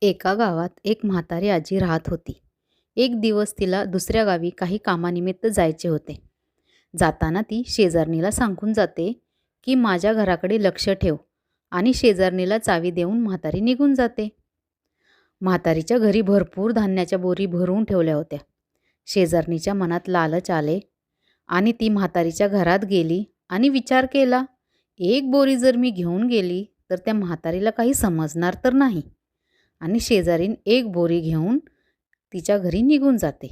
एका गावात एक म्हातारी आजी राहत होती. एक दिवस तिला दुसऱ्या गावी काही कामानिमित्त जायचे होते. जाताना ती शेजारणीला सांगून जाते की माझ्या घराकडे लक्ष ठेव आणि शेजारणीला चावी देऊन म्हातारी निघून जाते. म्हातारीच्या घरी भरपूर धान्याच्या बोरी भरून ठेवल्या होत्या. शेजारणीच्या मनात लालच आले आणि ती म्हातारीच्या घरात गेली आणि विचार केला, एक बोरी जर मी घेऊन गेली तर त्या म्हातारीला काही समजणार तर नाही. आणि शेजारीन एक बोरी घेऊन तिच्या घरी निघून जाते.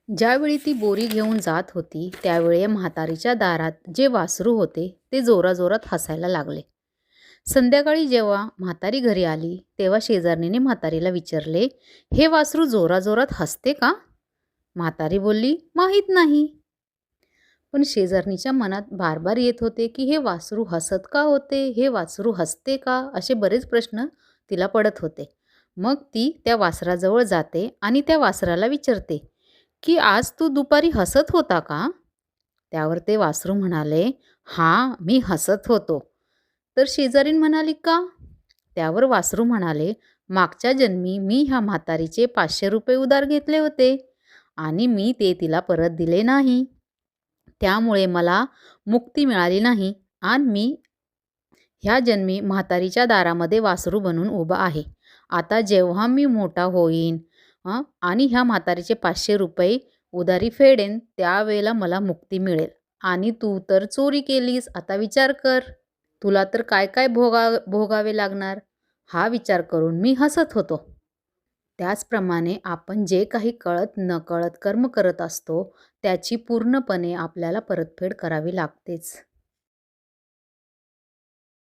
ज्यावेळी ती बोरी घेऊन जात होती त्यावेळी म्हातारीच्या दारात जे वासरू होते ते जोराजोरात हसायला लागले. संध्याकाळी जेव्हा म्हातारी घरी आली तेव्हा शेजारणीने म्हातारीला विचारले, हे वासरू जोराजोरात हसते का? म्हातारी बोलली, माहीत नाही. पण शेजारणीच्या मनात बार बार येत होते की हे वासरू हसत का होते, हे वासरू हसते का, असे बरेच प्रश्न तिला पडत होते. मग ती त्या वासराजवळ जाते आणि त्या वासराला विचारते की आज तू दुपारी हसत होता का? त्यावर ते वासरू म्हणाले, हां, मी हसत होतो. तर शेजारीण म्हणाली, का? त्यावर वासरू म्हणाले, मागच्या जन्मी मी ह्या म्हातारीचे 500 रुपये उधार घेतले होते आणि मी ते तिला परत दिले नाही. त्यामुळे मला मुक्ती मिळाली नाही आणि मी ह्या जन्मी म्हातारीच्या दारामध्ये वासरू बनून उभा आहे. आता जेव्हा मी मोठा होईन आणि ह्या म्हातारीचे 500 रुपये उधारी फेडेन त्यावेळेला मला मुक्ती मिळेल. आणि तू तर चोरी केलीस, आता विचार कर, तुला तर काय काय भोगावे लागणार. हा विचार करून मी हसत होतो. त्याचप्रमाणे आपण जे काही कळत नकळत कर्म करत असतो त्याची पूर्णपणे आपल्याला परतफेड करावी लागतेच.